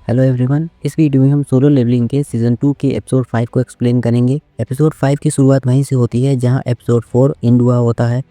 Hello everyone, इस video में हम सोलो लेवलिंग के सीजन 2 के एपिसोड 5 को एक्सप्लेन करेंगे। एपिसोड 5 की शुरुआत वहीं से होती है जहां एपिसोड 4 एंड हुआ होता है।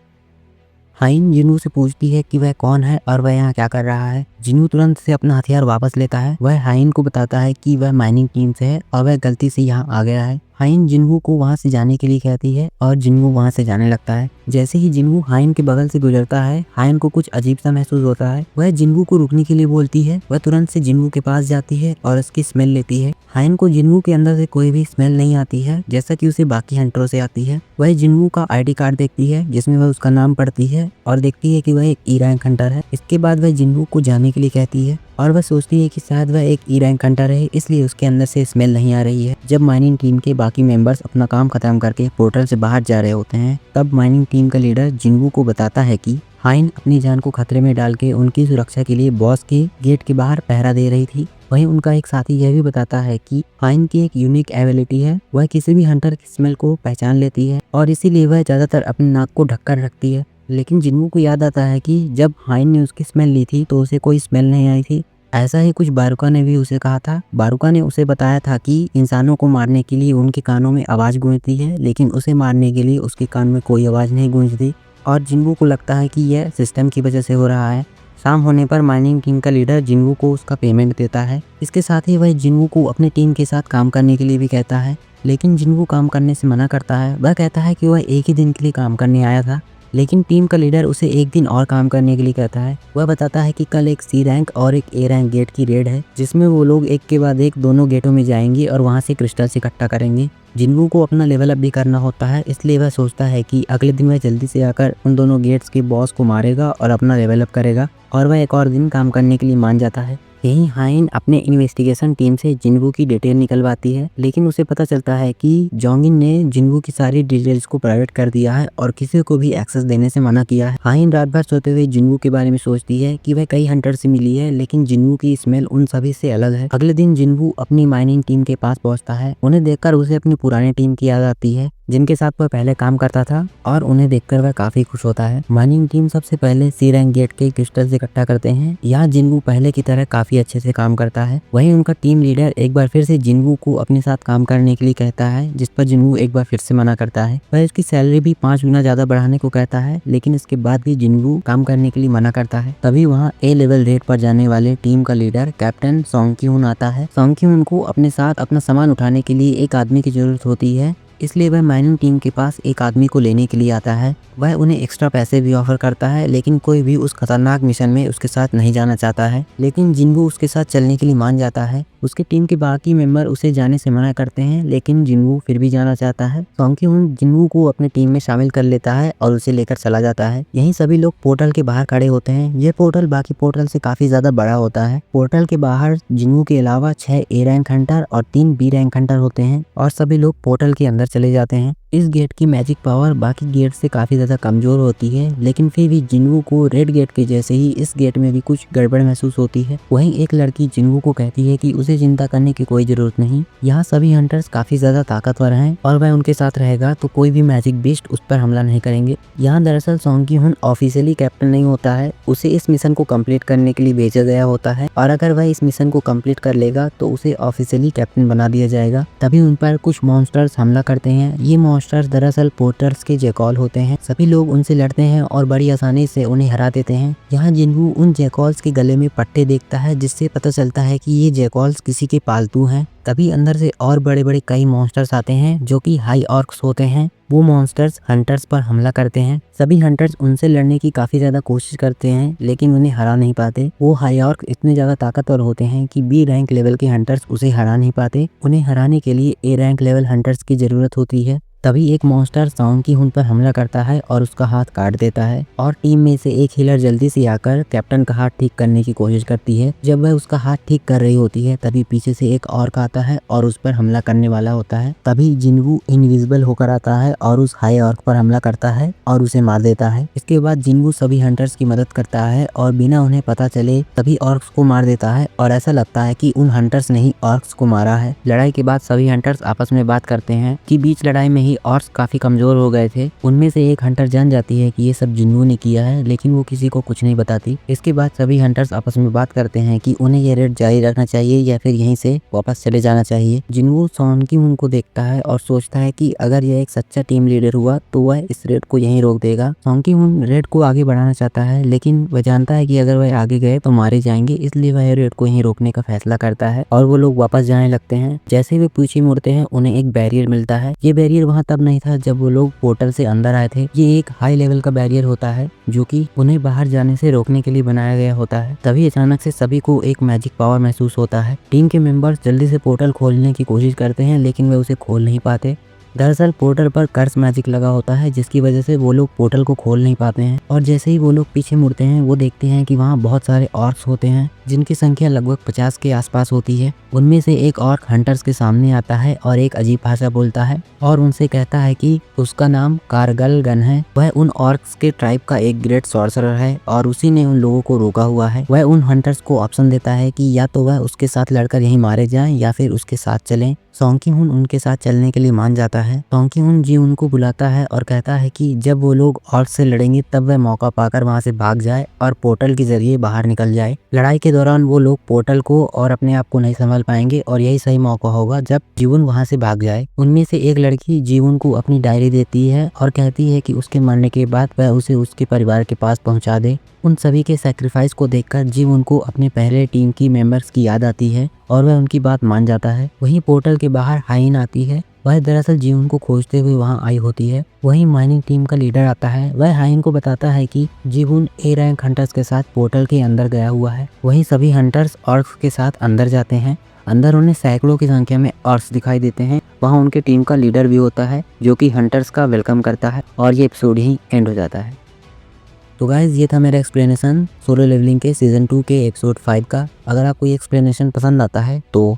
हाइन जिन्नू से पूछती है कि वह कौन है और वह यहाँ क्या कर रहा है। जिन्नू तुरंत से अपना हथियार वापस लेता है। वह हाइन को बताता है कि वह माइनिंग टीम से है और वह गलती से यहाँ आ गया है। हाइन जिन्नू को वहां से जाने के लिए कहती है और जिन्नू वहां से जाने लगता है। जैसे ही जिन्नू हाइन के बगल से गुजरता है, हाइन को कुछ अजीब सा महसूस होता है। वह जिन्नू को रुकने के लिए बोलती है। वह तुरंत से जिन्नू के पास जाती है और उसकी स्मेल लेती है। हाइन को जिन्नू के अंदर से कोई भी स्मेल नहीं आती है, जैसा कि उसे बाकी हंटरों से आती है। वह जिन्नू का आईडी कार्ड देखती है जिसमें वह उसका नाम पढ़ती है और देखती है कि वह एक ई रैंक हंटर है। इसके बाद वह जिन्नू को जाने के लिए कहती है और वह सोचती है कि शायद वह एक ई रैंक हंटर है, इसलिए उसके अंदर से स्मेल नहीं आ रही है। जब माइनिंग टीम के बाकी मेंबर्स अपना काम खत्म करके पोर्टल से बाहर जा रहे होते हैं, तब माइनिंग टीम का लीडर जिन्नू को बताता है कि हाइन अपनी जान को खतरे में डाल के उनकी सुरक्षा के लिए बॉस के गेट के बाहर पहरा दे रही थी। वहीं उनका एक साथी यह भी बताता है कि हाइन की एक यूनिक एबिलिटी है, वह किसी भी हंटर की स्मेल को पहचान लेती है और इसीलिए वह ज्यादातर अपने नाक को ढककर रखती है। लेकिन जिन्नू को याद आता है कि जब हाइन ने उसकी स्मेल ली थी तो उसे कोई स्मेल नहीं आई थी। ऐसा ही कुछ बारूका ने भी उसे कहा था। बारूका ने उसे बताया था कि इंसानों को मारने के लिए उनके कानों में आवाज गूंजती है, लेकिन उसे मारने के लिए उसके कान में कोई आवाज नहीं गूंजती। और जिन्नू को लगता है कि यह सिस्टम की वजह से हो रहा है। शाम होने पर माइनिंग टीम का लीडर जिन्नू को उसका पेमेंट देता है। इसके साथ ही वह जिन्नू को अपनी टीम के साथ काम करने के लिए भी कहता है, लेकिन जिन्नू काम करने से मना करता है। वह कहता है कि वह एक ही दिन के लिए काम करने आया था, लेकिन टीम का लीडर उसे एक दिन और काम करने के लिए कहता है। वह बताता है कि कल एक सी रैंक और एक ए रैंक गेट की रेड है, जिसमें वो लोग एक के बाद एक दोनों गेटों में जाएंगे और वहां से क्रिस्टल्स इकट्ठा करेंगे। जिन्नू को अपना लेवल अप भी करना होता है, इसलिए वह सोचता है कि अगले दिन वह जल्दी से आकर उन दोनों गेट्स के बॉस को मारेगा और अपना लेवल अप करेगा, और वह एक और दिन काम करने के लिए मान जाता है। यही हाइन अपने इन्वेस्टिगेशन टीम से जिन्वू की डिटेल निकलवाती है, लेकिन उसे पता चलता है कि जोंगिन ने जिन्वू की सारी डिटेल्स को प्राइवेट कर दिया है और किसी को भी एक्सेस देने से मना किया है। हाइन रात भर सोते हुए जिन्वू के बारे में सोचती है कि वह कई हंटर से मिली है, लेकिन जिन्वू की स्मेल उन सभी से अलग है। अगले दिन जिन्वू अपनी माइनिंग टीम के पास पहुंचता है। उन्हें देखकर उसे अपनी पुरानी टीम की याद आती है, जिनके साथ वह पहले काम करता था, और उन्हें देखकर वह काफी खुश होता है। माइनिंग टीम सबसे पहले सी रैंक गेट के क्रिस्टल्स इकट्ठा करते हैं। यहाँ जिन्वू पहले की तरह काफी अच्छे से काम करता है। वहीं उनका टीम लीडर एक बार फिर से जिन्वू को अपने साथ काम करने के लिए कहता है, जिस पर जिन्वू एक बार फिर से मना करता है। वह इसकी सैलरी भी 5 गुना ज्यादा बढ़ाने को कहता है, लेकिन इसके बाद भी जिन्वू काम करने के लिए मना करता है। तभी वहाँ ए लेवल रेड पर जाने वाले टीम का लीडर कैप्टन सोंगक्यून आता है। सोंगक्यून को अपने साथ अपना सामान उठाने के लिए एक आदमी की जरूरत होती है, इसलिए वह माइनिंग टीम के पास एक आदमी को लेने के लिए आता है। वह उन्हें एक्स्ट्रा पैसे भी ऑफर करता है, लेकिन कोई भी उस खतरनाक मिशन में उसके साथ नहीं जाना चाहता है। लेकिन जिन्वू उसके साथ चलने के लिए मान जाता है। उसकी टीम के बाकी मेंबर उसे जाने से मना करते हैं, लेकिन जिन्वू फिर भी जाना चाहता है। सोंगक्यून जिन्वू को अपनी टीम में शामिल कर लेता है और उसे लेकर चला जाता है। यहीं सभी लोग पोर्टल के बाहर खड़े होते हैं। ये पोर्टल बाकी पोर्टल से काफी ज्यादा बड़ा होता है। पोर्टल के बाहर जिन्वू के अलावा 6 ए रैंक हंटर और 3 बी रैंक हंटर होते हैं, और सभी लोग पोर्टल के अंदर चले जाते हैं। इस गेट की मैजिक पावर बाकी गेट से काफी ज्यादा कमजोर होती है, लेकिन फिर भी जिन्वू को रेड गेट के जैसे ही इस गेट में भी कुछ गड़बड़ महसूस होती है। वहीं एक लड़की जिन्वू को कहती है कि उसे चिंता करने की कोई जरूरत नहीं, यहाँ सभी हंटर्स काफी ज्यादा ताकतवर हैं और वह उनके साथ रहेगा तो कोई भी मैजिक बीस्ट उस पर हमला नहीं करेंगे। यहाँ दरअसल सोंगक्यून ऑफिशियली कैप्टन नहीं होता है, उसे इस मिशन को कंप्लीट करने के लिए भेजा गया होता है, और अगर वह इस मिशन को कंप्लीट कर लेगा तो उसे ऑफिशियली कैप्टन बना दिया जाएगा। तभी उन पर कुछ मॉन्स्टर्स हमला करते हैं। ये मॉन्स्टर्स दरअसल पोर्टर्स के जैकॉल होते हैं। सभी लोग उनसे लड़ते हैं और बड़ी आसानी से उन्हें हरा देते हैं। यहाँ जिन्वू उन जैकॉल्स के गले में पट्टे देखता है, जिससे पता चलता है कि ये जैकॉल्स किसी के पालतू हैं। तभी अंदर से और बड़े बड़े कई मॉन्स्टर्स आते हैं जो कि हाई ऑर्क्स होते हैं। वो मॉन्स्टर्स हंटर्स पर हमला करते हैं। सभी हंटर्स उनसे लड़ने की काफी ज्यादा कोशिश करते हैं, लेकिन उन्हें हरा नहीं पाते। वो हाई ऑर्क इतने ज्यादा ताकतवर होते हैं कि बी रैंक लेवल के हंटर्स उसे हरा नहीं पाते। उन्हें हराने के लिए ए रैंक लेवल हंटर्स की जरूरत होती है। तभी एक मॉन्स्टर सोंगक्यून पर हमला करता है और उसका हाथ काट देता है, और टीम में से एक हीलर जल्दी से आकर कैप्टन का हाथ ठीक करने की कोशिश करती है। जब वह उसका हाथ ठीक कर रही होती है, तभी पीछे से एक ऑर्क आता है और उस पर हमला करने वाला होता है। तभी जिन्वू इनविजिबल होकर आता है और उस हाई ऑर्क पर हमला करता है और उसे मार देता है। इसके बाद जिन्वू सभी हंटर्स की मदद करता है और बिना उन्हें पता चले सभी ऑर्क्स को मार देता है, और ऐसा लगता है कि उन हंटर्स ने ही ऑर्क्स को मारा है। लड़ाई के बाद सभी हंटर्स आपस में बात करते हैं कि बीच लड़ाई में ही ही ऑर्क्स काफी कमजोर हो गए थे। उनमें से एक हंटर जान जाती है कि ये सब जिन्नू ने किया है, लेकिन वो किसी को कुछ नहीं बताती। इसके बाद सभी हंटर्स आपस में बात करते हैं कि उन्हें ये रेड जारी रखना चाहिए या फिर यहीं से वापस चले जाना चाहिए। जिन्नू सॉन की मून को देखता है और सोचता है कि अगर यह एक सच्चा टीम लीडर हुआ तो वह इस रेड को यहीं रोक देगा। सॉन्ग की मून रेड को आगे बढ़ाना चाहता है, लेकिन वह जानता है कि अगर वह आगे गए तो मारे जाएंगे, इसलिए वह रेड को यहीं रोकने का फैसला करता है और वो लोग वापस जाने लगते हैं। जैसे वे पीछे मुड़ते हैं उन्हें एक बैरियर मिलता है। ये बैरियर वहाँ तब नहीं था जब वो लोग पोर्टल से अंदर आए थे। ये एक हाई लेवल का बैरियर होता है जो कि उन्हें बाहर जाने से रोकने के लिए बनाया गया होता है। तभी अचानक से सभी को एक मैजिक पावर महसूस होता है। टीम के मेंबर्स जल्दी से पोर्टल खोलने की कोशिश करते हैं, लेकिन वे उसे खोल नहीं पाते। दरअसल पोर्टल पर कर्स मैजिक लगा होता है, जिसकी वजह से वो लोग पोर्टल को खोल नहीं पाते हैं। और जैसे ही वो लोग पीछे मुड़ते हैं वो देखते हैं कि वहाँ बहुत सारे ऑर्क्स होते हैं, जिनकी संख्या लगभग 50 के आसपास होती है। उनमें से एक ऑर्क हंटर्स के सामने आता है और एक अजीब भाषा बोलता है और उनसे कहता है कि उसका नाम कारगल गन है। वह उन ऑर्क्स के ट्राइब का एक ग्रेट सॉर्सरर है और उसी ने उन लोगों को रोका हुआ है। वह उन हंटर्स को ऑप्शन देता है कि या तो वह उसके साथ लड़कर यहीं मारे जाएं या फिर उसके साथ चलें। सॉन्ग की हुन उनके साथ चलने के लिए मान जाता है। सॉन्ग की हुन जी उनको बुलाता है और कहता है कि जब वो लोग ऑर्क्स से लड़ेंगे तब वह मौका पाकर वहां से भाग जाए और पोर्टल के जरिए बाहर निकल जाए। लड़ाई के दौरान वो लोग पोर्टल को और अपने आप को नहीं संभाल पाएंगे और यही सही मौका होगा जब जीवन वहां से भाग जाए। उनमें से एक लड़की जीवन को अपनी डायरी देती है और कहती है कि उसके मरने के बाद वह उसे उसके परिवार के पास पहुंचा दे। उन सभी के सैक्रिफाइस को देखकर जीवन को अपने पहले टीम की मेंबर्स की याद आती है और वह उनकी बात मान जाता है। वहीं पोर्टल के बाहर हाइन आती है। वह दरअसल जीवन को खोजते हुए वहां आई होती है। वहीं माइनिंग टीम का लीडर आता है। वह हाइन को बताता है कि जीवन ए रैंक हंटर्स के साथ पोर्टल के अंदर गया हुआ है। वहीं सभी हंटर्स ऑर्क्स के साथ अंदर जाते हैं। अंदर उन्हें सैकड़ों की संख्या में ऑर्क्स दिखाई देते हैं। वहाँ उनके टीम का लीडर भी होता है जो कि हंटर्स का वेलकम करता है और ये एपिसोड ही एंड हो जाता है। तो गाइज ये था मेरा एक्सप्लेनेशन सोलो लेवलिंग के सीजन 2 के एपिसोड 5 का। अगर आपको ये एक्सप्लेनेशन पसंद आता है तो